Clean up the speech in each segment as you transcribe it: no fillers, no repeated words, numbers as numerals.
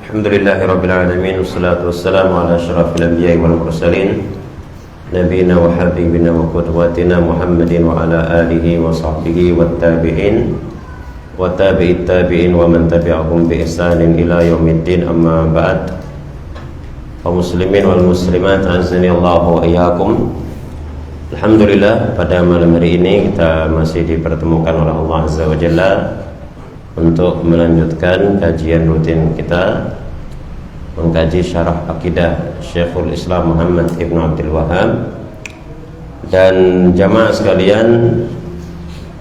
Alhamdulillahirabbil alamin wassalatu wassalamu ala asyrafil anbiya'i wal mursalin nabiyina wa habibina wa qudwatina Muhammadin wa ala alihi wa sahbihi wat tabi'in wa tabi'it tabi'in wa man tabi'ahum bi ihsanin ila yaumiddin, amma ba'd. Kaum muslimin wal muslimat, azani Allahu wa iyyakum. Alhamdulillah, pada malam hari ini kita masih dipertemukan oleh Allah Azza wa Jalla untuk melanjutkan kajian rutin kita mengkaji syarah akidah Syekhul Islam Muhammad Ibn Abdul Wahhab. Dan jamaah sekalian,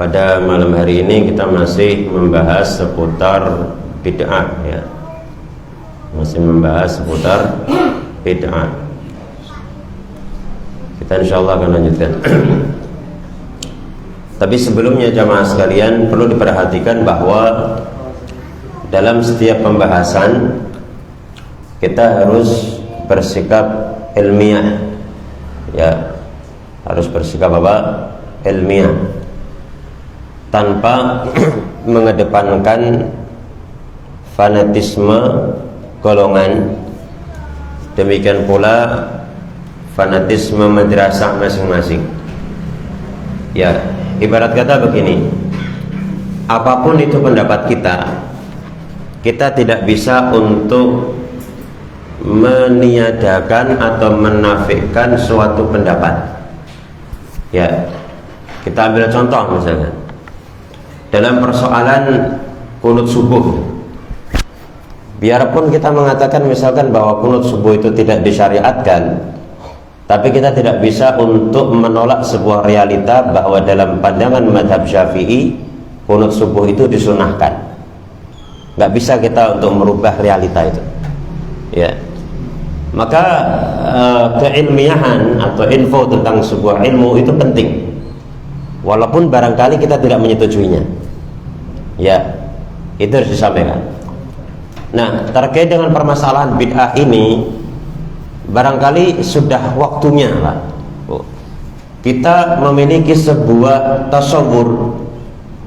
pada malam hari ini kita masih membahas seputar bid'ah, ya. Masih membahas seputar bid'ah. Kita insyaallah akan lanjutkan. Tapi sebelumnya jamaah sekalian, perlu diperhatikan bahwa dalam setiap pembahasan kita harus bersikap ilmiah, ya, harus bersikap apa? Ilmiah, tanpa mengedepankan fanatisme golongan, demikian pula fanatisme madrasah masing-masing. Ya, ibarat kata begini, apapun itu pendapat kita tidak bisa untuk meniadakan atau menafikan suatu pendapat. Ya, kita ambil contoh misalnya dalam persoalan kunut subuh. Biarpun kita mengatakan misalkan bahwa kunut subuh itu tidak disyariatkan, tapi kita tidak bisa untuk menolak sebuah realita bahwa dalam pandangan mazhab Syafi'i kunut subuh itu disunahkan. Nggak bisa kita untuk merubah realita itu, ya. Maka keilmiahan atau info tentang sebuah ilmu itu penting, walaupun barangkali kita tidak menyetujuinya, ya. Itu harus disampaikan. Nah, terkait dengan permasalahan bid'ah ini, barangkali sudah waktunya lah kita memiliki sebuah tasawur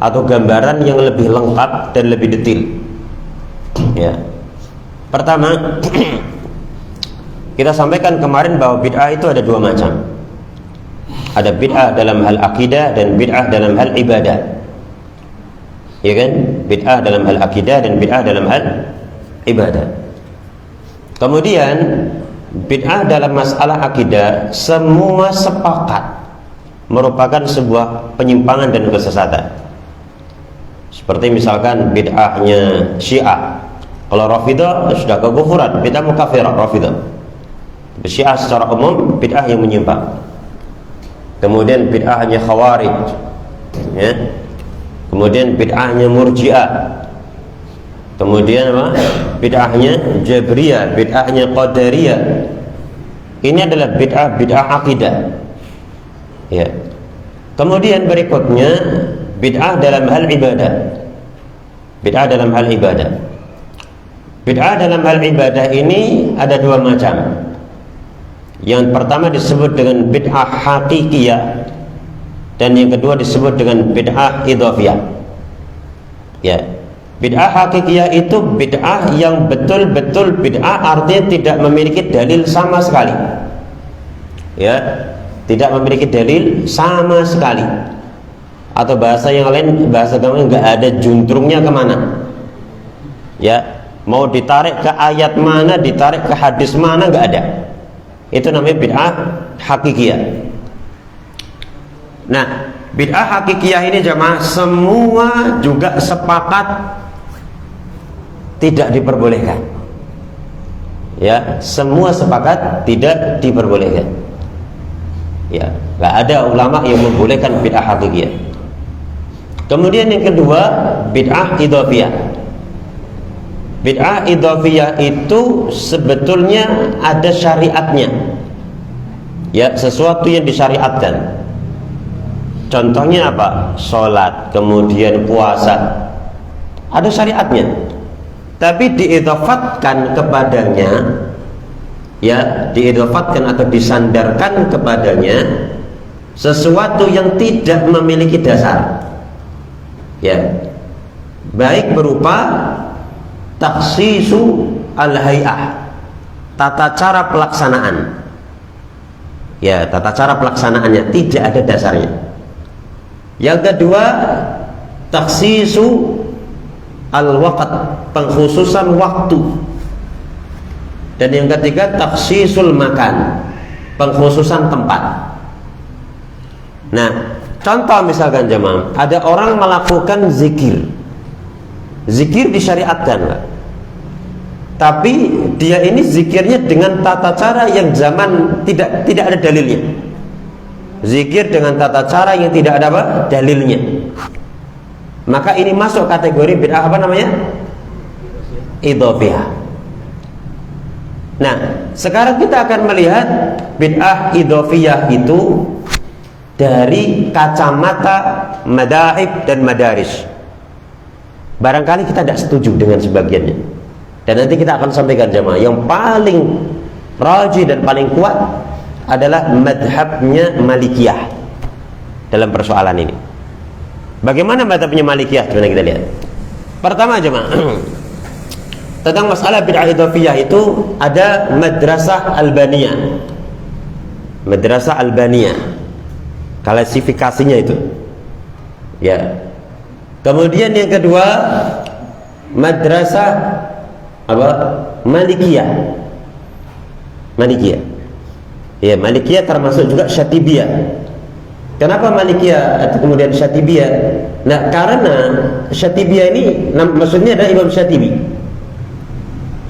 atau gambaran yang lebih lengkap dan lebih detail, ya. Pertama, kita sampaikan kemarin bahwa bid'ah itu ada dua macam. Ada bid'ah dalam hal akidah dan bid'ah dalam hal ibadah, ya kan? Bid'ah dalam hal akidah dan bid'ah dalam hal ibadah. Kemudian bid'ah dalam masalah akidah semua sepakat merupakan sebuah penyimpangan dan kesesatan. Seperti misalkan bid'ahnya Syiah. Kalau Rafidhah sudah kekufuran, bid'ah mukafirah Rafidhah. Syiah secara umum bid'ah yang menyimpang. Kemudian bid'ahnya Khawarij, ya. Kemudian bid'ahnya Murji'ah. Kemudian apa? Bid'ahnya Jabriyah, bid'ahnya Qadariyah. Ini adalah bid'ah akidah, ya. Kemudian berikutnya bid'ah dalam hal ibadah. Bid'ah dalam hal ibadah. Bid'ah dalam hal ibadah ini ada dua macam. Yang pertama disebut dengan bid'ah hakikiyah, dan yang kedua disebut dengan bid'ah idhofiyah, ya. Bid'ah hakikiyah itu bid'ah yang betul-betul bid'ah, artinya tidak memiliki dalil sama sekali, ya, tidak memiliki dalil sama sekali, atau bahasa yang lain, bahasa gampang, nggak ada juntrungnya kemana, ya. Mau ditarik ke ayat mana, ditarik ke hadis mana, nggak ada. Itu namanya bid'ah hakikiyah. Nah, bid'ah hakikiyah ini jamaah semua juga sepakat tidak diperbolehkan, ya. Semua sepakat tidak diperbolehkan, ya. Nggak ada ulama yang membolehkan bid'ah hakikiyah. Kemudian yang kedua, bid'ah idhofiyah. Bid'ah idhofiyah itu sebetulnya ada syariatnya, ya, sesuatu yang disyariatkan. Contohnya apa? Sholat, kemudian puasa, ada syariatnya, tapi diidhofatkan kepadanya, ya, diidhofatkan atau disandarkan kepadanya sesuatu yang tidak memiliki dasar, ya. Baik berupa takhsisu al-hay'ah, tata cara pelaksanaan. Ya, tata cara pelaksanaannya tidak ada dasarnya. Yang kedua, takhsisu al-waqt, pengkhususan waktu. Dan yang ketiga, takhsisul makan, pengkhususan tempat. Nah, contoh misalkan jemaah, ada orang melakukan zikir. Zikir disyariatkan, Pak. Tapi dia ini zikirnya dengan tata cara yang zaman tidak ada dalilnya. Zikir dengan tata cara yang tidak ada apa? Dalilnya. Maka ini masuk kategori bid'ah apa namanya? Idhofiyah. Nah, sekarang kita akan melihat bid'ah idhofiyah itu dari kacamata madahib dan madaris. Barangkali kita tidak setuju dengan sebagiannya, dan nanti kita akan sampaikan jemaah yang paling rajih dan paling kuat adalah madhabnya Malikiyah dalam persoalan ini. Bagaimana madhabnya Malikiyah? Coba kita lihat. Pertama jemaah, tentang masalah bid'ah idhofiyah itu ada madrasah Albaniyah. Madrasah Albaniyah, klasifikasinya itu. Ya. Kemudian yang kedua, madrasah apa? Malikiyah. Malikiyah. Ya, Malikiyah termasuk juga Syatibiyah. Kenapa Malikiyah atau kemudian Syatibiyah? Nah, karena Syatibiyah ini maksudnya adalah Imam Syatibi.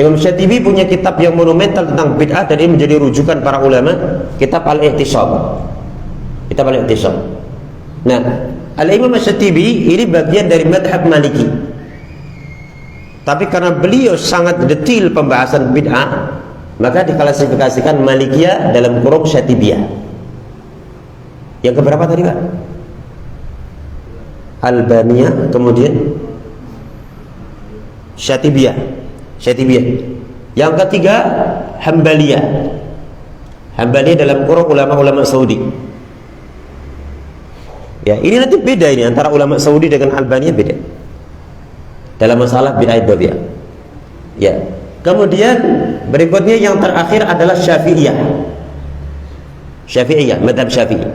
Imam Syatibi punya kitab yang monumental tentang bid'ah dan ini menjadi rujukan para ulama, kitab Al-Ihtisab. Kitab Al-Ihtisab. Nah, Al-Imam Syatibi ini bagian dari madhab Maliki. Tapi karena beliau sangat detil pembahasan bid'ah, maka diklasifikasikan Malikiyah dalam kurung Syatibiyah. Yang keberapa tadi, Pak? Albaniyah, kemudian Syatibiyah. Syatibiyah. Yang ketiga, Hambaliyah. Hambaliyah dalam kurung ulama-ulama Saudi. Ya, ini nanti beda ini antara ulama Saudi dengan Albaniyah, beda dalam masalah bid'ah idhofiyah. Ya. Kemudian berikutnya yang terakhir adalah Syafi'iyah. Syafi'iyah, madhab Syafi'i.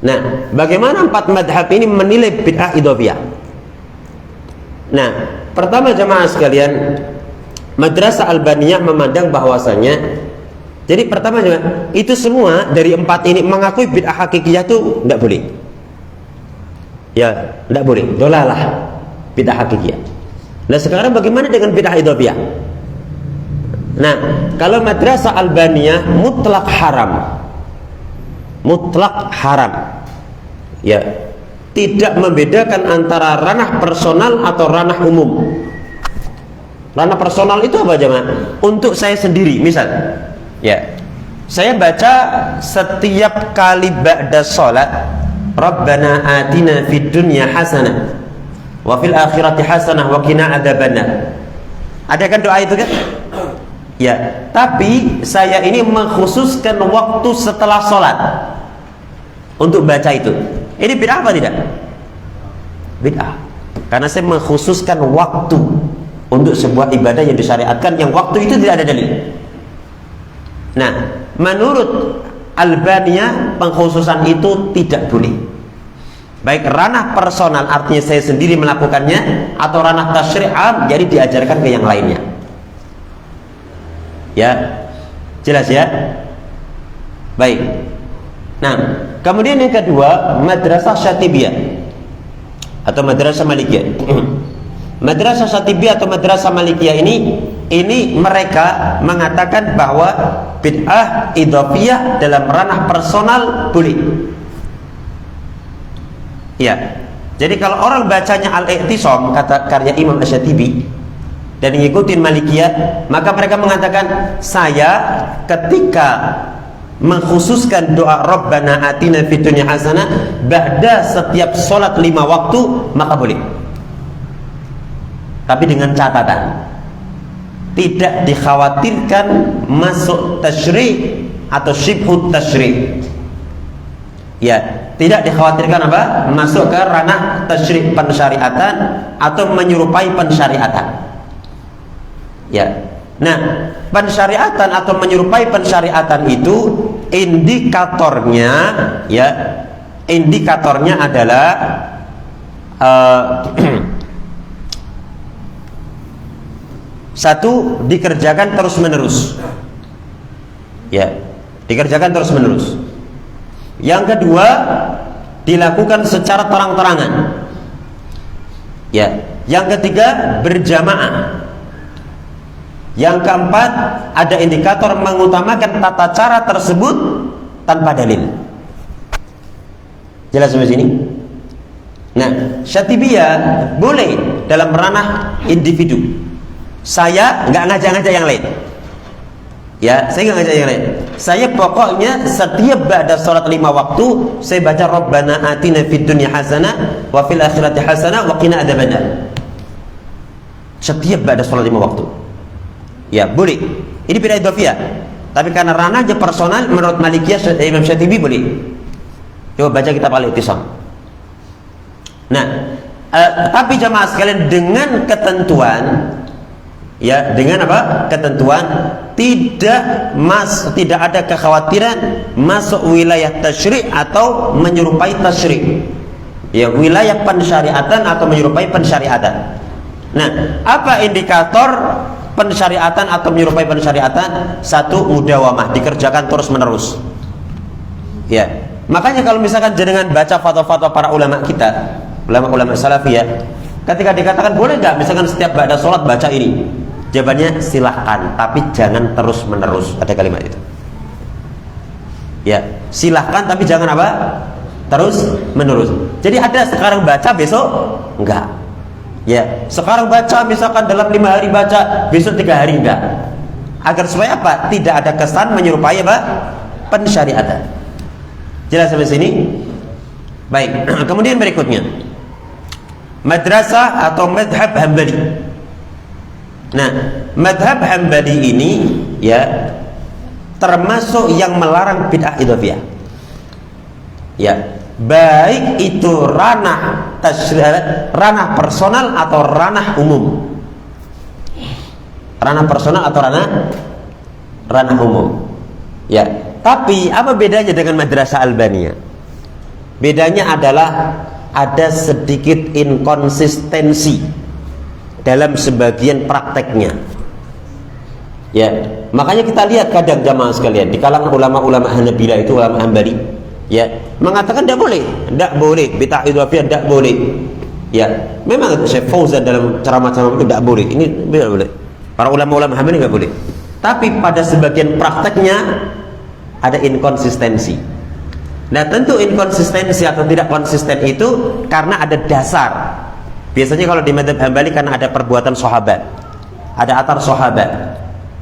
Nah, bagaimana empat madhab ini menilai bid'ah idhofiyah? Nah, pertama jemaah sekalian, madrasah Albaniyah memandang bahwasanya, jadi pertama jemaah, itu semua dari empat ini mengakui bid'ah hakikiyah itu tidak boleh. Ya, tidak boleh, dolalah bid'ah hakikiyah. Nah, sekarang bagaimana dengan bid'ah idhofiyah? Nah, kalau madrasah Albaniyah mutlak haram. Mutlak haram. Ya, tidak membedakan antara ranah personal atau ranah umum. Ranah personal itu apa jemaah? Untuk saya sendiri, misal, ya, saya baca setiap kali ba'da sholat, Rabbana atina fid dunya hasanah wa fil akhirati hasanah wa qina adzabannar. Ada kan doa itu kan? Ya, tapi saya ini mengkhususkan waktu setelah sholat untuk baca itu. Ini bid'ah apa tidak? Bid'ah. Karena saya mengkhususkan waktu untuk sebuah ibadah yang disyariatkan, yang waktu itu tidak ada dalil. Nah, menurut Albaniyah pengkhususan itu tidak boleh. Baik ranah personal artinya saya sendiri melakukannya, atau ranah tasyri'am jadi diajarkan ke yang lainnya. Ya, jelas ya? Baik. Nah, kemudian yang kedua, madrasah Syatibiyah atau madrasah Malikiyah. Madrasah Syatibiyah atau madrasah Malikiyah ini mereka mengatakan bahwa bid'ah idhofiyah dalam ranah personal boleh. Ya. Jadi kalau orang bacanya Al-I'tisam, kata karya Imam Asy-Syatibi, dan ngikutin Malikiyah, maka mereka mengatakan, saya ketika mengkhususkan doa Rabbana atina fid dunya hasanah ba'da setiap sholat 5 waktu, maka boleh. Tapi dengan catatan, tidak dikhawatirkan masuk tasyri' atau syibhut tasyri'. Ya, tidak dikhawatirkan apa? Masuk ke ranah tasyri' pensyariatan atau menyerupai pensyariatan. Ya, Nah, pensyariatan atau menyerupai pensyariatan itu indikatornya, ya, indikatornya adalah satu, dikerjakan terus menerus, ya, dikerjakan terus menerus. Yang kedua, dilakukan secara terang-terangan, ya. Yang ketiga, berjamaah. Yang keempat, ada indikator mengutamakan tata cara tersebut tanpa dalil. Jelas sampai sini? Nah, Syatibiyah boleh dalam ranah individu. Saya nggak ngajak-ngajak yang lain. Ya, saya nggak ngajak yang lain. Saya pokoknya setiap ba'da sholat 5 waktu saya baca Rabbana atina fid dunya hasanah wa fil akhirati hasanah wa qina adzabannar. Setiap ba'da sholat 5 waktu. Ya, boleh. Ini bid'ah idhofiyah. Tapi karena ranahnya personal, menurut Malikiyah Imam Syatibi boleh. Coba baca kitab Al-I'tisam. Nah, tapi jamaah sekalian, dengan ketentuan, ya, dengan apa? Ketentuan tidak ada kekhawatiran masuk wilayah tasyri' atau menyerupai tasyri'. Ya, wilayah pensyariatan atau menyerupai pensyariatan. Nah, apa indikator pensyariatan atau menyerupai pensyariatan? Satu, mudawamah, dikerjakan terus menerus. Ya, makanya kalau misalkan jenengan baca fatwa-fatwa para ulama kita, ulama-ulama salafiyah, ketika dikatakan boleh nggak misalkan setiap ba'da sholat baca ini, jawabannya silahkan, tapi jangan terus menerus. Ada kalimat itu. Ya, silahkan tapi jangan apa? Terus menerus. Jadi ada sekarang baca, besok enggak. Ya, sekarang baca misalkan dalam 5 hari baca, besok 3 hari enggak. Agar supaya apa? Tidak ada kesan menyerupai apa? Pensyariatan. Jelas sampai sini? Baik. Kemudian berikutnya, madrasah atau madhab Hambali. Nah, madhab Hambali ini, ya, termasuk yang melarang bid'ah idhofiyah. Ya, baik itu ranah ranah personal atau ranah umum. Ranah personal atau ranah umum. Ya, tapi apa bedanya dengan madrasah Albaniyah? Bedanya adalah ada sedikit inkonsistensi dalam sebagian prakteknya. Ya, makanya kita lihat kadang jamaah sekalian di kalangan ulama-ulama Hanabilah itu, ulama Hambali, ya, mengatakan tidak boleh bid'ah idhofiyah, tidak boleh. Ya, memang Syekh Fauzan dalam ceramah-ceramah itu tidak boleh. Ini tidak boleh. Para ulama-ulama Hambali tidak boleh. Tapi pada sebagian prakteknya ada inkonsistensi. Nah, tentu inkonsistensi atau tidak konsisten itu karena ada dasar. Biasanya kalau di madzhab Hambali karena ada perbuatan sahabat, ada athar sahabat.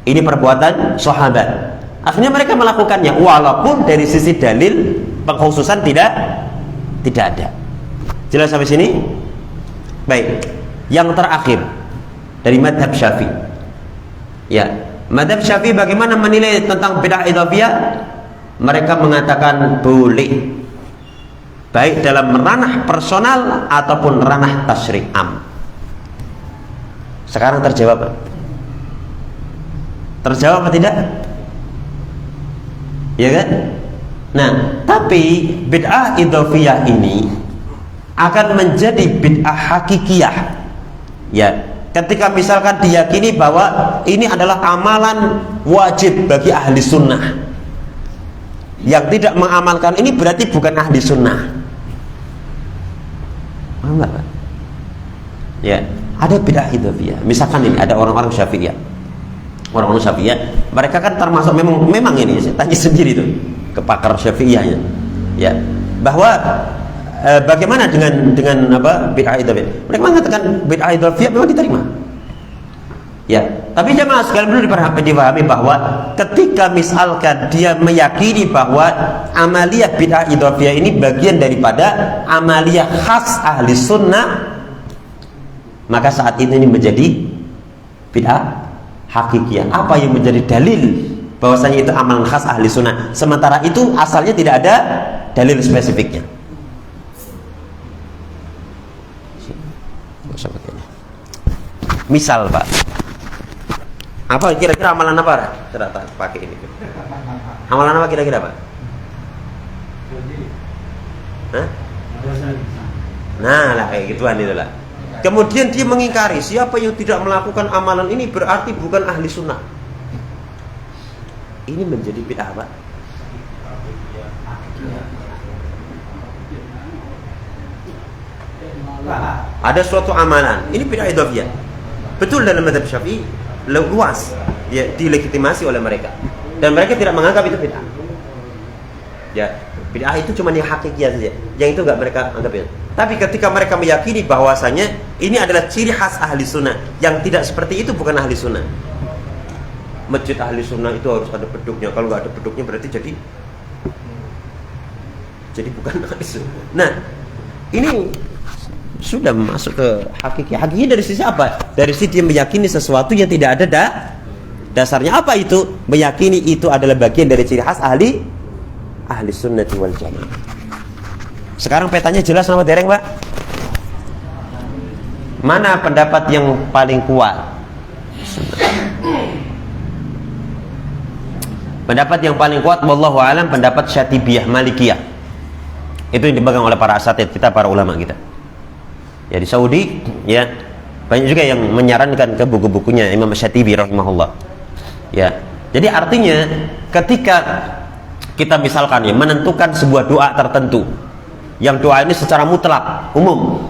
Ini perbuatan sahabat. Akhirnya mereka melakukannya walaupun dari sisi dalil pengkhususan tidak ada. Jelas sampai sini? Baik. Yang terakhir dari madzhab Syafi'i. Ya, madzhab Syafi'i bagaimana menilai tentang bid'ah idhofiyah? Mereka mengatakan boleh, baik dalam ranah personal ataupun ranah tasyri' am. Sekarang terjawab? Terjawab atau tidak? Ya kan? Nah, tapi bid'ah idhofiyah ini akan menjadi bid'ah hakikiyah. Ya, ketika misalkan diyakini bahwa ini adalah amalan wajib bagi ahli sunnah, yang tidak mengamalkan ini berarti bukan ahli sunnah. Paham nggak, Pak? Ya, ada bid'ah idhofiyah. Misalkan ini ada orang-orang Syafi'iyah. Orang-orang Syafi'iyah, mereka kan termasuk memang ini, saya tanya sendiri tuh ke pakar Syafi'iyahnya, ya, bahwa bagaimana dengan apa bid'ah idhofiyah? Mereka mengatakan bid'ah idhofiyah memang diterima. Ya, tapi jemaah sekalian perlu dipahami bahwa ketika misalkan dia meyakini bahwa amaliyah bid'ah idhofiyah ini bagian daripada amaliyah khas ahli sunnah, maka saat ini menjadi bid'ah hakikiyah. Apa yang menjadi dalil bahwasanya itu amalan khas ahli sunnah, sementara itu asalnya tidak ada dalil spesifiknya. Misal, Pak, Apa kira-kira amalan apa? Tidak pakai ini. Amalan apa kira-kira, Pak? Hah? Nah, lah kayak gituan itulah. Kemudian dia mengingkari siapa yang tidak melakukan amalan ini berarti bukan ahli sunnah. Ini menjadi bid'ah, Pak. Ada suatu amalan, ini bid'ah idhofiyah. Betul dalam mazhab Syafi'i luas, ya, dilegitimasi oleh mereka. Dan mereka tidak menganggap itu bid'ah. Ya, bid'ah itu cuma yang hakikiyah saja. Yang itu enggak mereka anggap itu. Tapi ketika mereka meyakini bahwasanya ini adalah ciri khas ahli sunnah, yang tidak seperti itu bukan ahli sunnah. Masjid ahli sunnah itu harus ada beduknya. Kalau nggak ada beduknya berarti jadi bukan ahli sunnah. Nah, ini sudah masuk ke hakiki. Hakiki dari sisi apa? Dari sisi dia meyakini sesuatu yang tidak ada dasarnya. Apa itu? Meyakini itu adalah bagian dari ciri khas ahli sunnah wal jamaah. Sekarang petanya jelas sama dereng, Pak? Mana pendapat yang paling kuat? Pendapat yang paling kuat wallahu alam pendapat Syatibiyah Malikiyah. Itu yang dipegang oleh para asatidz kita, para ulama kita. Ya di Saudi, ya banyak juga yang menyarankan ke buku-bukunya Imam Syatibi rahimahullah. Ya. Jadi artinya ketika kita misalkan ya menentukan sebuah doa tertentu, yang doa ini secara mutlak, umum,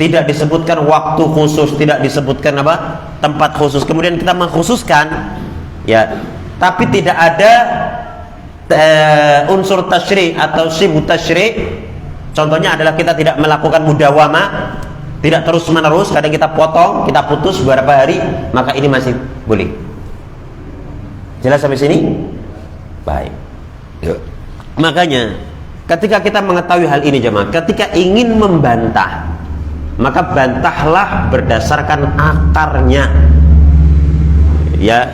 tidak disebutkan waktu khusus, tidak disebutkan apa tempat khusus, kemudian kita mengkhususkan, ya, tapi tidak ada unsur tasyri' atau sibut tasyri'. Contohnya adalah kita tidak melakukan mudawamah, tidak terus menerus, kadang kita potong, kita putus beberapa hari, maka ini masih boleh. Jelas sampai sini? Baik. Makanya ketika kita mengetahui hal ini jemaah, ketika ingin membantah, maka bantahlah berdasarkan akarnya. Ya,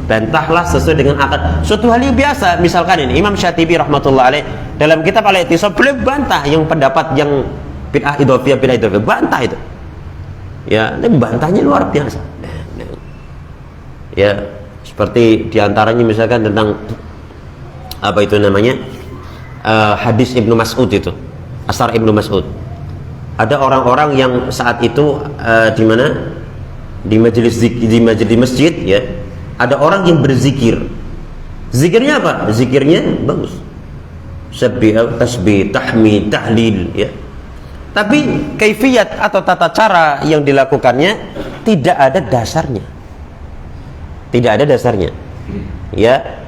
bantahlah sesuai dengan akar. Suatu hal yang biasa, misalkan ini Imam Syatibi rahmatullah alaih dalam kitab Al-I'tisam boleh bantah yang pendapat yang bid'ah idhofiyah, bantah itu. Ya, ini bantahnya luar biasa. Ya, seperti diantaranya misalkan tentang apa itu namanya? Hadis Ibnu Mas'ud itu, asar Ibnu Mas'ud. Ada orang-orang yang saat itu di mana? Di majelis di masjid, ya. Ada orang yang berzikir. Zikirnya apa? Zikirnya bagus. Tasbih, tahmid, tahlil, ya. Tapi kaifiyat atau tata cara yang dilakukannya tidak ada dasarnya. Tidak ada dasarnya. Ya.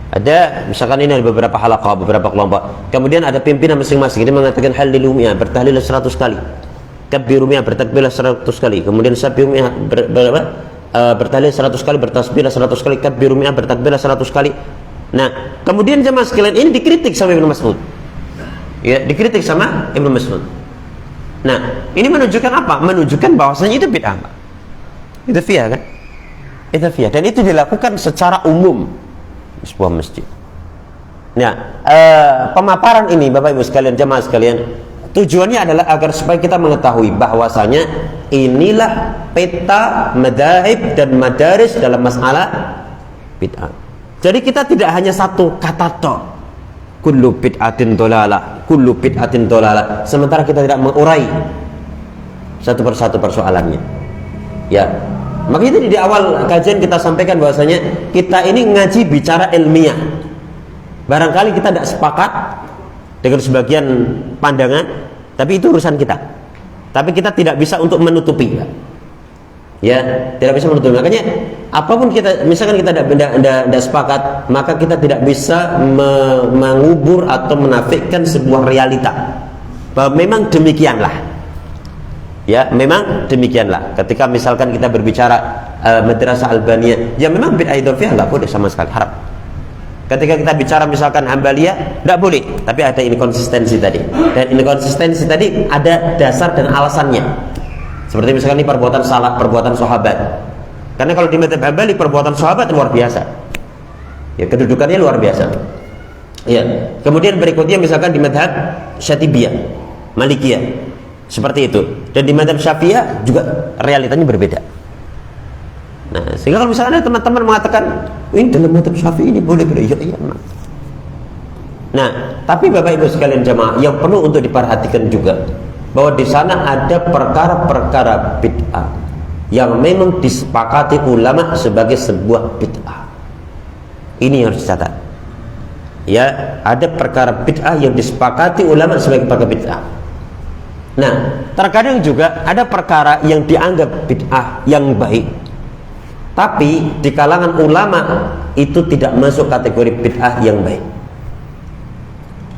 Ada misalkan ini ada beberapa halaqah, beberapa kelompok. Kemudian ada pimpinan masing-masing. Dia mengatakan halilu mi'ah, bertahlil 100 kali. Kabbiru mi'ah, bertakbir 100 kali. Kemudian sabbihu mi'ah, bertahlil 100 kali, bertasbih 100 kali, kabbiru mi'ah, bertakbir 100 kali. Nah, kemudian jemaah sekalian ini dikritik sama Ibnu Mas'ud. Ya, dikritik sama Ibnu Mas'ud. Nah, ini menunjukkan apa? Menunjukkan bahwasanya itu bid'ah. Itu fiyah kan? Itu fiyah, dan itu dilakukan secara umum di sebuah masjid. Nah, pemaparan ini Bapak Ibu sekalian, jemaah sekalian, tujuannya adalah agar supaya kita mengetahui bahwasanya inilah peta madzhab dan madaris dalam masalah bid'ah. Jadi kita tidak hanya satu kata toh, kullu bid'atin dhalalah, kullu bid'atin dhalalah, sementara kita tidak mengurai satu persatu persoalannya. Ya. Makanya tadi di awal kajian kita sampaikan bahwasanya kita ini ngaji bicara ilmiah. Barangkali kita tidak sepakat dengan sebagian pandangan, tapi itu urusan kita. Tapi kita tidak bisa untuk menutupi. Ya, tidak bisa menutupi. Makanya apapun kita, misalkan kita tidak sepakat, maka kita tidak bisa mengubur atau menafikan sebuah realita. Bahwa memang demikianlah. Ya, memang demikianlah. Ketika misalkan kita berbicara madrasah Albaniyah, ya memang bid'ah idhofiyah enggak boleh sama sekali, haram. Ketika kita bicara misalkan Hambaliyah, enggak boleh, tapi ada inkonsistensi tadi. Dan inkonsistensi tadi ada dasar dan alasannya. Seperti misalkan ini perbuatan salah, perbuatan sahabat. Karena kalau di mazhab Hambali perbuatan sahabat luar biasa. Ya, kedudukannya luar biasa. Ya. Kemudian berikutnya misalkan di mazhab Syatibiyah, Malikiyah. Seperti itu. Dan di mazhab Syafi'iyah juga realitanya berbeda. Nah, sehingga kalau misalnya teman-teman mengatakan ini dalam mazhab Syafi'i ini boleh, iya. Nah, tapi Bapak Ibu sekalian jamaah, yang perlu untuk diperhatikan juga bahwa di sana ada perkara-perkara bid'ah yang memang disepakati ulama sebagai sebuah bid'ah. Ini harus dicatat. Ya, ada perkara bid'ah yang disepakati ulama sebagai perkara bid'ah. Nah, terkadang juga ada perkara yang dianggap bid'ah yang baik, tapi di kalangan ulama itu tidak masuk kategori bid'ah yang baik.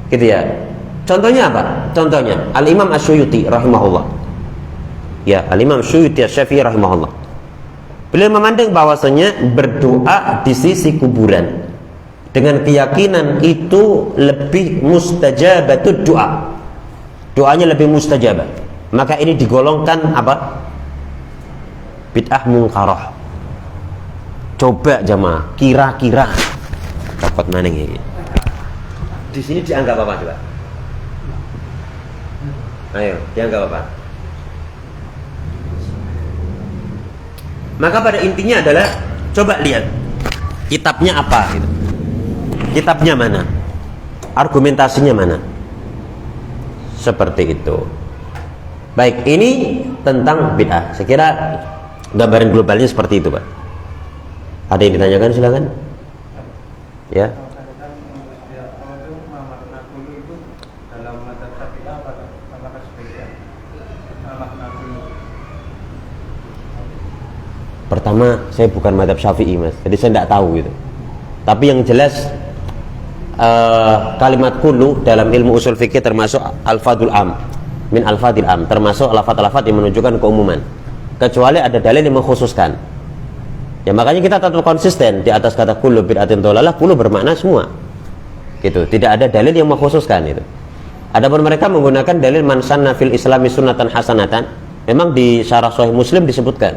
Gitu ya. Contohnya apa? Contohnya Al-Imam Asy-Syuyuti rahimahullah. Ya, Al-Imam Asy-Syuyuti Asy-Syafi'i rahimahullah. Beliau memandang bahwasanya berdoa di sisi kuburan dengan keyakinan itu lebih mustajabatud doa. Doanya lebih mustajabah. Maka ini digolongkan apa? Bid'ah munkarah. Coba jamaah, kira-kira dapat mana ini? Di sini dianggap apa coba? Ayo, dianggap apa? Maka pada intinya adalah coba lihat kitabnya apa gitu. Kitabnya mana? Argumentasinya mana? Seperti itu. Baik, ini tentang bid'ah. Saya kira gambaran globalnya seperti itu, Pak. Ada yang ditanyakan, silakan. Ya. Pertama, saya bukan mazhab Syafi'i, Mas. Jadi saya tidak tahu gitu. Tapi yang jelas kalimat kullu dalam ilmu usul fikih termasuk al-fadul am min al-fadil am, termasuk lafaz-lafaz yang menunjukkan keumuman. Kecuali ada dalil yang mengkhususkan. Ya makanya kita tetap konsisten di atas kata kullu bid'atin dhalalah, kullu bermakna semua. Gitu. Tidak ada dalil yang mengkhususkan itu. Adapun mereka menggunakan dalil man sanna fil islami sunnatan hasanatan. Memang di syarah Sahih Muslim disebutkan.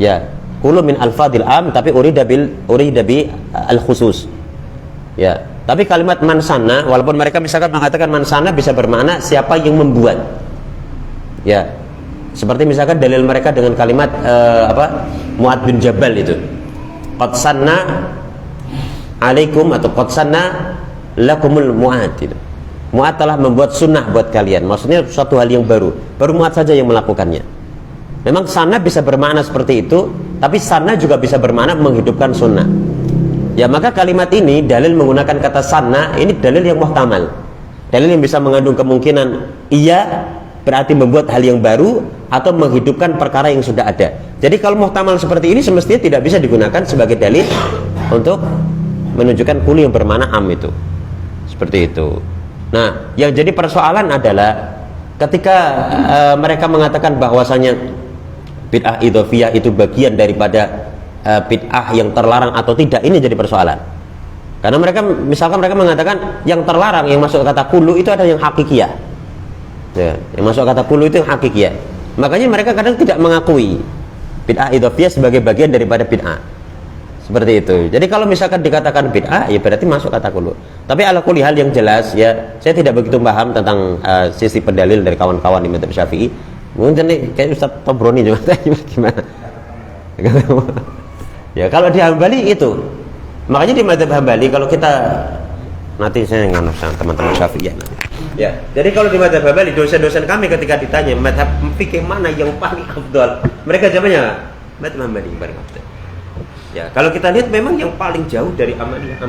Ya, kullu min al-fadil am tapi urida bi al-khusus. Ya, tapi kalimat mansana, walaupun mereka misalkan mengatakan mansana bisa bermakna siapa yang membuat. Ya, seperti misalkan dalil mereka dengan kalimat Mu'ad bin Jabal itu, qad sanna alaikum atau qad sanna lakumul Mu'ad itu. Mu'ad telah membuat sunnah buat kalian. Maksudnya suatu hal yang baru Mu'ad saja yang melakukannya. Memang sana bisa bermakna seperti itu, tapi sana juga bisa bermakna menghidupkan sunnah. Ya maka kalimat ini dalil menggunakan kata sana, ini dalil yang muhtamal, dalil yang bisa mengandung kemungkinan iya berarti membuat hal yang baru atau menghidupkan perkara yang sudah ada. Jadi kalau muhtamal seperti ini semestinya tidak bisa digunakan sebagai dalil untuk menunjukkan kulli yang bermakna am itu. Seperti itu. Nah, yang jadi persoalan adalah ketika mereka mengatakan bahwasanya bid'ah idhofiyah itu bagian daripada bid'ah yang terlarang atau tidak, ini jadi persoalan. Karena mereka misalkan mereka mengatakan yang terlarang yang masuk kata kullu itu ada yang hakikiyah. Ya, yang masuk kata kullu itu yang hakikiyah. Makanya mereka kadang tidak mengakui bid'ah idhofiyah sebagai bagian daripada bid'ah. Seperti itu. Jadi kalau misalkan dikatakan bid'ah ya berarti masuk kata kullu. Tapi ala kulli hal yang jelas ya, saya tidak begitu paham tentang sisi pendalil dari kawan-kawan di mazhab Syafi'i. Mungkin nih kayak Ustaz Tobroni juga gimana? Ya kalau di Hambali itu, makanya di mazhab Hambali kalau kita nanti saya nganus sama teman-teman Syafi'iyah. Ya, jadi kalau di mazhab Hambali dosen-dosen kami ketika ditanya mazhab fikih mana yang paling afdal, mereka jawabnya mazhab Hambali paling afdal. Ya, kalau kita lihat memang yang paling jauh dari amaliyah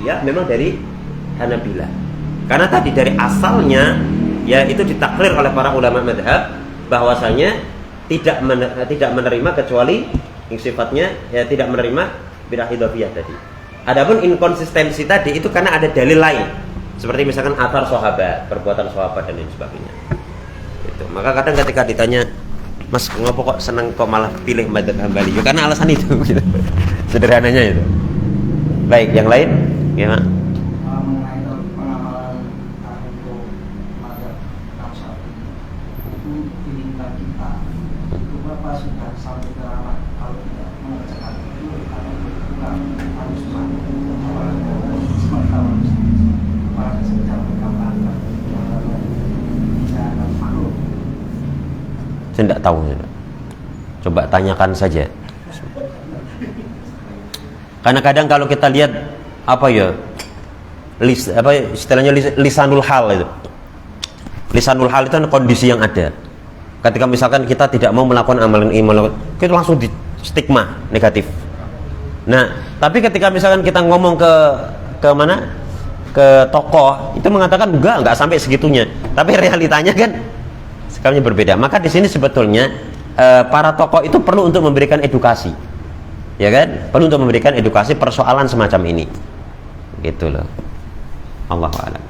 ya memang dari Hanabilah. Karena tadi dari asalnya ya itu ditakrir oleh para ulama mazhab bahwasanya tidak menerima kecuali yang sifatnya ya tidak menerima bid'ah idhofiyah tadi. Adapun inkonsistensi tadi itu karena ada dalil lain. Seperti misalkan athar sahabat, perbuatan sahabat dan lain sebagainya. Itu. Maka kadang ketika ditanya, "Mas, ngopo kok seneng kok malah pilih mazhab Hambali?" Ya karena alasan itu gitu. Sederhananya itu. Baik, yang lain gimana? Saya tidak tahu. Coba tanyakan saja. Karena kadang kalau kita lihat istilahnya lisanul hal itu. Lisanul hal itu kan kondisi yang ada. Ketika misalkan kita tidak mau melakukan amalan iman, kita langsung di stigma negatif. Nah, tapi ketika misalkan kita ngomong ke mana? Ke tokoh, itu mengatakan enggak sampai segitunya. Tapi realitanya kan sekarangnya berbeda. Maka di sini sebetulnya para tokoh itu perlu untuk memberikan edukasi. Ya kan? Perlu untuk memberikan edukasi persoalan semacam ini. Gitu loh. Allahu a'lam.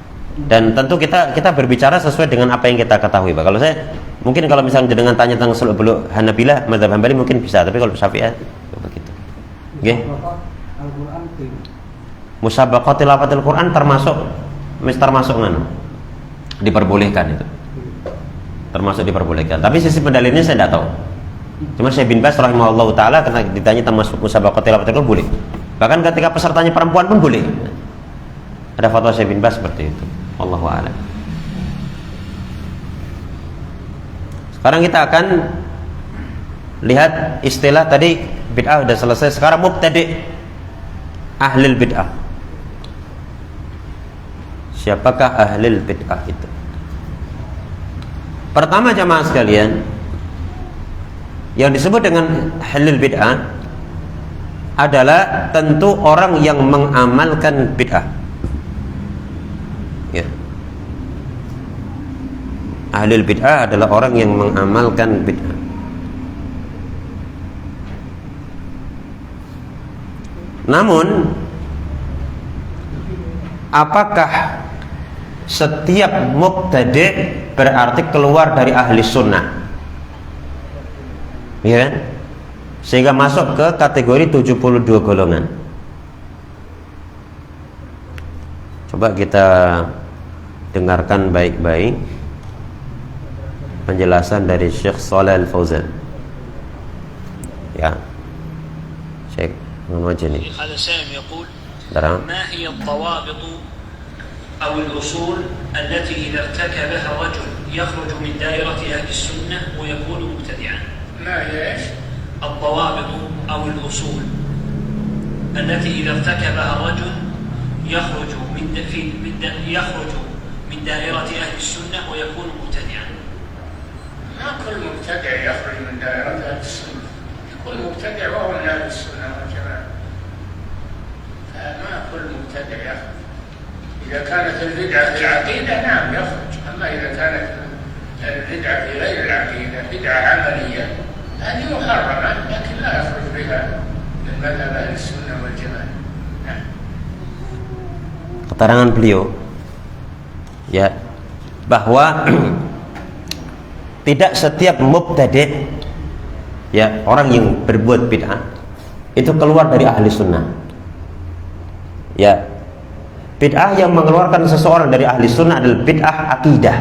Dan tentu kita berbicara sesuai dengan apa yang kita ketahui, Pak. Kalau saya mungkin kalau misalnya dengan tanya tentang suluk beluk Hanabilah, mazhab Hambali mungkin bisa, tapi kalau Syafi'iyah begitu. Nggih. Musabaqah tilawatil Quran termasuk nganu. Diperbolehkan itu. Termasuk diperbolehkan. Tapi sisi pendalilannya saya tidak tahu. Cuma Syekh bin Baz rahimahullahu taala karena ditanya termasuk musabaqah tilawatil Quran boleh. Bahkan ketika pesertanya perempuan pun boleh. Ada fatwa Syekh bin Baz seperti itu. Wallahu a'lam. Sekarang kita akan lihat istilah tadi bid'ah sudah selesai. Sekarang mubtadi', ahlul bid'ah. Siapakah ahlul bid'ah itu? Pertama jamaah sekalian, yang disebut dengan ahlul bid'ah adalah tentu orang yang mengamalkan bid'ah. Ya. Ahlul bid'ah adalah orang yang mengamalkan bid'ah. Namun apakah setiap mubtadi' berarti keluar dari ahli sunnah? Ya, sehingga masuk ke kategori 72 golongan. Coba kita dengarkan baik-baik penjelasan dari Syekh Shalih Al-Fauzan. Ya, Syekh Muhammad هذا سائل يقول درام. ما هي الضوابط أو الأصول التي إذا ارتكبها رجل يخرج من دائرة أهل السنة ويكون مبتدعا؟ ما هي ايش؟ الضوابط أو الأصول التي إذا ارتكبها الرجل يخرج من دائرة أهل السنة ويكون مبتدعا. ما كل مبتدع يخرج من دائرة أهل السنة، كل مبتدع وهو من أهل السنة والجماعة، فما كل مبتدع يخرج. إذا كانت البدعة في العقيدة نعم يخرج، أما إذا كانت البدعة في غير العقيدة بدعة عملية هذه محرمة لكن لا يخرج بها من مذهب أهل السنة والجماعة. نعم. Keterangan beliau ya bahwa tidak setiap mubtadi' ya orang yang berbuat bid'ah itu keluar dari ahli sunnah. Ya, bid'ah yang mengeluarkan seseorang dari ahli sunnah adalah bid'ah akidah.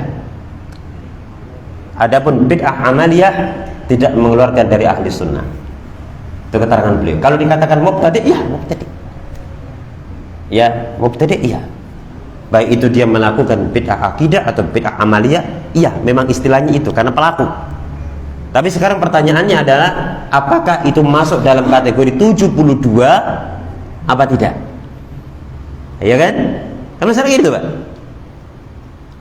Adapun bid'ah amaliyah tidak mengeluarkan dari ahli sunnah. Itu keterangan beliau. Kalau dikatakan mubtadi', ya mubtadi'. Ya, mubtadi' iya. Baik itu dia melakukan bid'ah akidah atau bid'ah amaliyah, iya, memang istilahnya itu karena pelaku. Tapi sekarang pertanyaannya adalah apakah itu masuk dalam kategori 72 apa tidak? Ya kan? Karena sekarang gitu, Pak.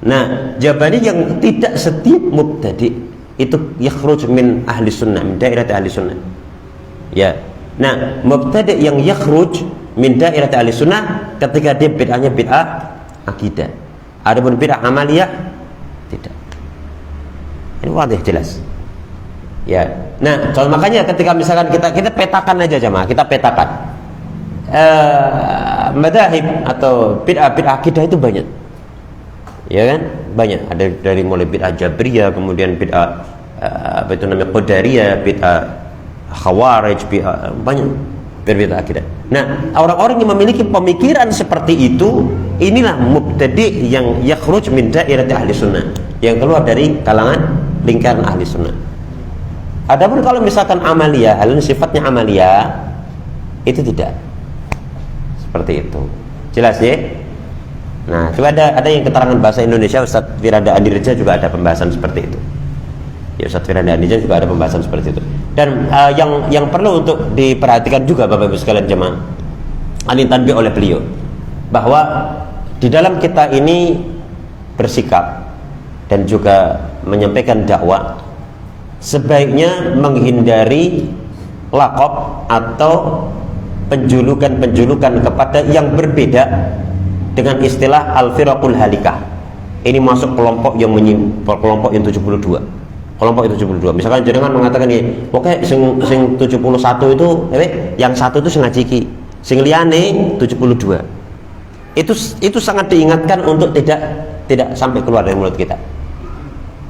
Nah, jawabannya yang tidak setiap mubtadi' itu yakhruj min ahli sunnah, min daerah ahli sunnah. Ya. Nah, mubtadi' yang yakhruj min daerah ahli sunnah ketika dia bid'ahnya bid'ah akidah. Adapun bid'ah amaliyah tidak. Ini wadih jelas. Ya. Nah, kalau makanya ketika misalkan kita petakan aja jemaah, kita petakan. Madzhab atau bid'ah akidah itu banyak. Ya kan? Banyak. Ada dari mulai bid'ah Jabriyah, kemudian bid'ah apa itu namanya Qadariyah, bid'ah Khawarij, bid'ah banyak berbeda akidah. Nah, orang-orang yang memiliki pemikiran seperti itu, inilah mubtadi' yang yakhruj min dairati ahli sunnah, yang keluar dari kalangan lingkaran ahli sunnah. Adapun kalau misalkan amaliyah, hal ini sifatnya amaliyah, itu tidak seperti itu. Jelas ya? Nah, coba ada yang keterangan bahasa Indonesia, Ustaz Firanda Andirja juga ada pembahasan seperti itu. Ya, Ustaz Firanda Andirja juga ada pembahasan seperti itu. Dan yang perlu untuk diperhatikan juga Bapak Ibu sekalian jemaah, ini tanbih oleh beliau bahwa di dalam kita ini bersikap dan juga menyampaikan dakwah, sebaiknya menghindari laqab atau penjulukan-penjulukan kepada yang berbeda dengan istilah al-firaqul halikah. Ini masuk kelompok yang 72. Kelompok itu 72. Misalkan jenengan mengatakan ini, pokoknya sing 71 itu yang satu itu sing ngajiki, sing liyane 72. Itu sangat diingatkan untuk tidak sampai keluar dari mulut kita.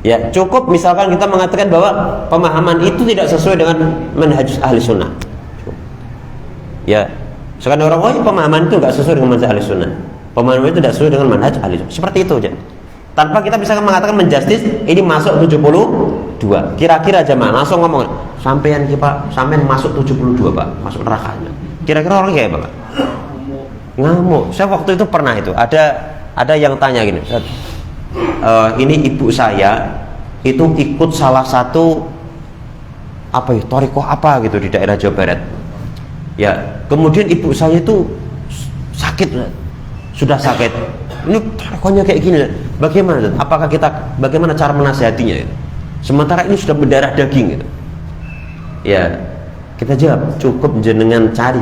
Ya, cukup misalkan kita mengatakan bahwa pemahaman itu tidak sesuai dengan manhaj ahli sunnah. Ya, sekarang orang pemahaman itu tidak sesuai dengan manhaj ahli sunnah. Pemahaman itu tidak sesuai dengan manhaj ahli sunnah. Seperti itu aja. Tanpa kita bisa mengatakan menjustis ini masuk 72. Kira-kira jemaah langsung ngomong, sampean masuk 72, Pak, masuk neraka. Kira-kira orang kayak apa, Pak? Ngamuk. Saya waktu itu pernah itu ada yang tanya gini, ini ibu saya itu ikut salah satu thariqah apa gitu di daerah Jawa Barat. Ya, kemudian ibu saya itu sakit, sudah sakit. Ini thariqahnya kayak gini. Bagaimana? Bagaimana cara menasihatinya? Sementara ini sudah berdarah daging gitu. Ya, kita jawab, cukup jenengan cari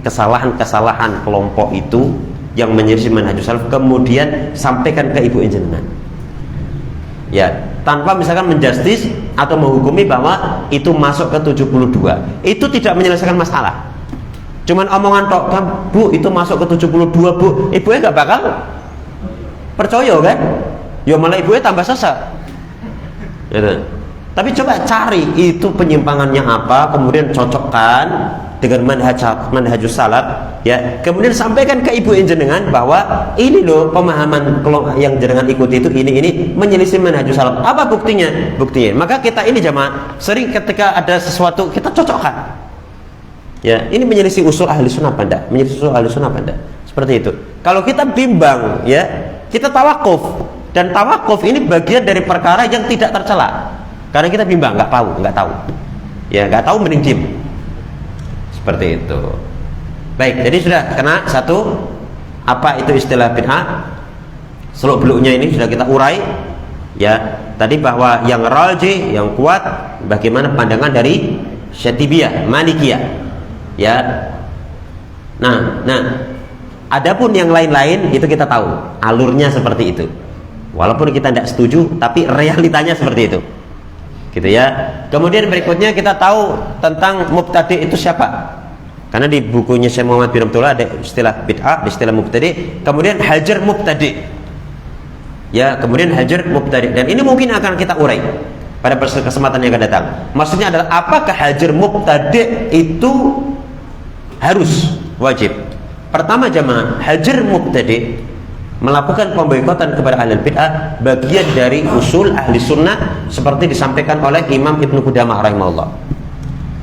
kesalahan-kesalahan kelompok itu yang menyelisih manhajus salaf, kemudian sampaikan ke ibu jenengan. Ya, tanpa misalkan menjustis atau menghukumi bahwa itu masuk ke 72. Itu tidak menyelesaikan masalah. Cuman omongan tok, kan Bu, itu masuk ke 72, Bu. Ibunya nggak bakal percaya kan? Ya malah ibunya tambah sesat. Gitu. Tapi coba cari itu penyimpangannya apa, kemudian cocokkan dengan manhajus salaf, ya. Kemudian sampaikan ke ibu jenengan bahwa ini loh pemahaman yang jenengan ikuti itu ini menyelisih manhajus salaf. Apa buktinya? Buktinya. Maka kita ini jamaah sering ketika ada sesuatu kita cocokkan. Ya, ini menyelisih usul ahli sunnah apa enggak? Menyelisih usul ahli sunnah apa enggak? Seperti itu. Kalau kita bimbang, ya, kita tawakuf. Dan tawakuf ini bagian dari perkara yang tidak tercela. Karena kita bimbang, nggak tahu. Ya, nggak tahu mending diam. Seperti itu. Baik, jadi sudah kena satu, apa itu istilah bid'ah? Seluk-beluknya ini sudah kita urai. Ya, tadi bahwa yang rajih, yang kuat, bagaimana pandangan dari Syatibiyah, Malikiyah. Ya. Nah, adapun yang lain-lain itu kita tahu alurnya seperti itu. Walaupun kita tidak setuju, tapi realitanya seperti itu. Gitu ya. Kemudian berikutnya kita tahu tentang mubtadi itu siapa. Karena di bukunya Syekh Muhammad bin Abdullah ada istilah bid'ah, istilah mubtadi, kemudian hajar mubtadi. Ya, kemudian hajar mubtadi. Dan ini mungkin akan kita urai pada kesempatan yang akan datang. Maksudnya adalah apakah hajar mubtadi itu harus wajib? Pertama jamaah, hajar mubtadi melakukan pemboikotan kepada ahli bid'ah bagian dari usul ahli sunnah seperti disampaikan oleh Imam Ibnu Qudamah rahimahullah.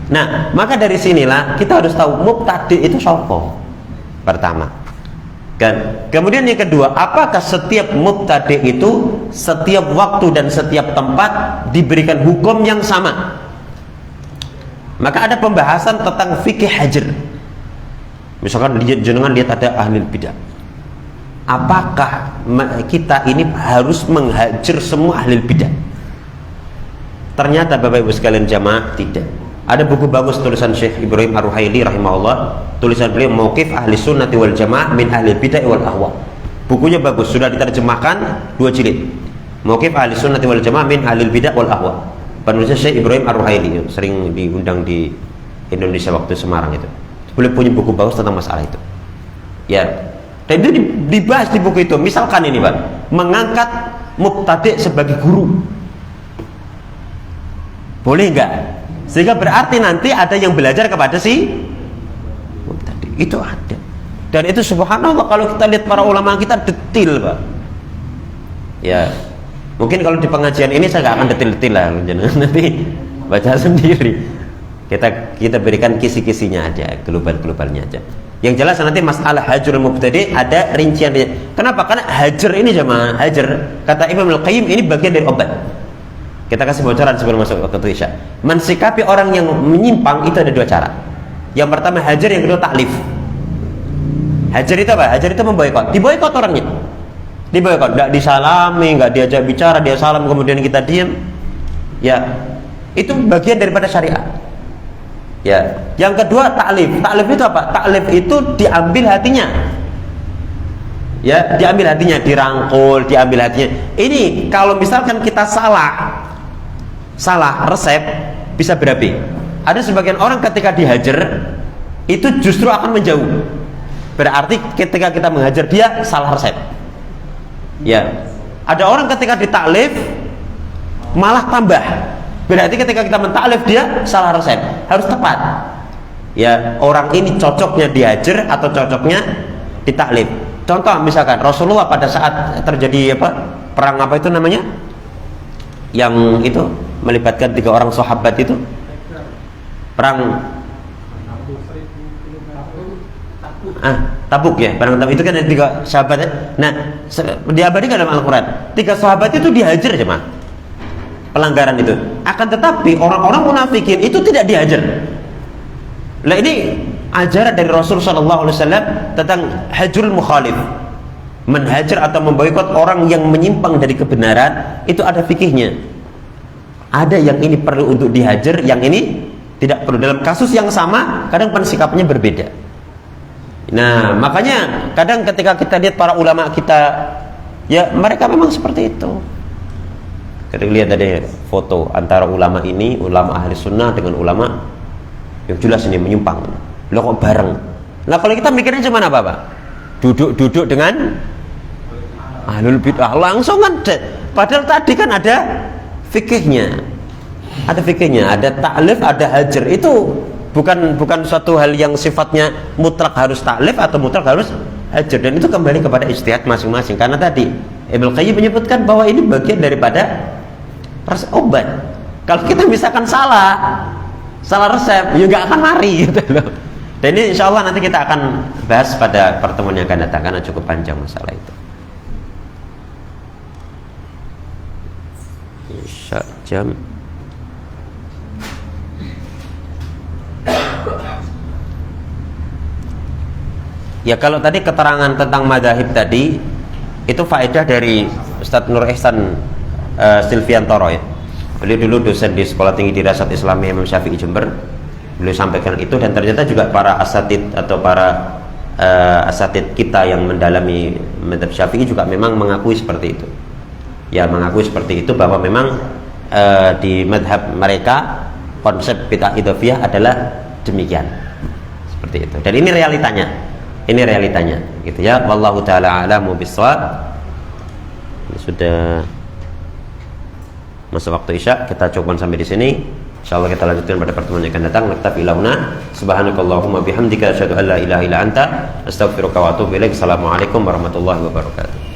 Nah, maka dari sinilah kita harus tahu mubtadi itu siapa. Pertama. Kan? Kemudian yang kedua, apakah setiap mubtadi itu setiap waktu dan setiap tempat diberikan hukum yang sama? Maka ada pembahasan tentang fikih hajar. Misalkan jenengan lihat ada ahli bid'ah. Apakah kita ini harus menghajar semua ahli bidah? Ternyata Bapak Ibu sekalian jamaah tidak. Ada buku bagus tulisan Syekh Ibrahim Ar-Ruhaili rahimahullah, tulisan beliau Mauqif Ahli Sunnati wal Jamaah min Ahli Bidah wal Ahwa. Bukunya bagus, sudah diterjemahkan 2 jilid. Mauqif Ahli Sunnati wal Jamaah min Ahli Bidah wal Ahwa. Penulisnya Syekh Ibrahim Ar-Ruhaili, sering diundang di Indonesia waktu Semarang itu. Beliau punya buku bagus tentang masalah itu. Ya. Dan itu dibahas di buku itu. Misalkan ini Pak, mengangkat mubtadi sebagai guru, boleh enggak? Sehingga berarti nanti ada yang belajar kepada si mubtadi. Itu ada. Dan itu subhanallah kalau kita lihat para ulama kita detil Pak. Ya, mungkin kalau di pengajian ini saya nggak akan detil-detil lah, nanti baca sendiri. Kita berikan kisi-kisinya aja, global-globalnya aja. Yang jelas nanti masalah hajar mubtadi ada rinciannya. Kenapa? Karena hajar ini jemaah, hajar kata Imam Al-Qayyim ini bagian dari obat. Kita kasih bocoran sebelum masuk waktu isya. Mensikapi orang yang menyimpang itu ada dua cara. Yang pertama hajar, yang kedua taklif. Hajar itu apa? Hajar itu memboikot. Diboikot orangnya. Diboikot, enggak disalami, enggak diajak bicara, dia salam kemudian kita diam. Ya, itu bagian daripada syariat. Ya, yang kedua taklif. Taklif itu apa? Taklif itu diambil hatinya. Ya, diambil hatinya, dirangkul, diambil hatinya. Ini kalau misalkan kita salah resep bisa berapi. Ada sebagian orang ketika dihajar itu justru akan menjauh. Berarti ketika kita menghajar dia salah resep. Ya, ada orang ketika ditaklif malah tambah. Berarti ketika kita mentaklif dia salah resep. Harus tepat. Ya, orang ini cocoknya dihajar atau cocoknya ditaklif. Contoh misalkan Rasulullah pada saat terjadi perang apa itu namanya? Yang itu melibatkan 3 orang sahabat itu. Perang Tabuk ya, perang Tabuk itu kan ada 3 sahabat ya. Nah, diabadikan dalam Al-Quran 3 sahabat itu dihajar jemaah. Pelanggaran itu. Akan tetapi orang-orang munafikin itu tidak dihajar. Nah, ini ajaran dari Rasul sallallahu alaihi wasallam tentang hajrul mukhalif. Menhajar atau memboikot orang yang menyimpang dari kebenaran itu ada fikihnya. Ada yang ini perlu untuk dihajar, yang ini tidak perlu. Dalam kasus yang sama, kadang pensikapannya berbeda. Nah, makanya kadang ketika kita lihat para ulama kita, ya mereka memang seperti itu. Kita lihat ada foto antara ulama ini, ulama ahli sunnah dengan ulama yang jelas ini menyimpang. Loh kok bareng? Nah kalau kita mikirnya cuma apa? Duduk dengan ahlul bid'ah langsung kan. Padahal tadi kan ada fikihnya. Ada fikihnya, ada ta'lif, ada hajar. Itu bukan suatu hal yang sifatnya mutlak harus ta'lif atau mutlak harus hajar. Dan itu kembali kepada ijtihad masing-masing. Karena tadi Ibnu Qayyim menyebutkan bahwa ini bagian daripada obat. Kalau kita misalkan salah resep, ya nggak akan mari gitu loh. Dan ini insya Allah nanti kita akan bahas pada pertemuan yang akan datang karena cukup panjang masalah itu. Jam ya, kalau tadi keterangan tentang madzhab tadi itu faedah dari Ustadz Nur Ihsan Silviantoro ya. Beliau dulu dosen di Sekolah Tinggi Dirasat Islami Imam Syafi'i Jember. Beliau sampaikan itu, dan ternyata juga para asatid atau para asatid kita yang mendalami madzhab Syafi'i juga memang mengakui seperti itu. Ya, mengakui seperti itu bahwa memang di madzhab mereka konsep bid'ah idhofiyah adalah demikian. Seperti itu. Dan ini realitanya. Ini realitanya gitu ya. Wallahu taala a'lamu bissawab. Sudah masuk waktu isya, kita coba sampai di sini. Insyaallah kita lanjutkan pada pertemuan yang akan datang. Naktafi launa. Subhanakallahumma bihamdika asyhadu an la ilaha illa anta astaghfiruka wa atubu ilaik. Assalamualaikum warahmatullahi wabarakatuh.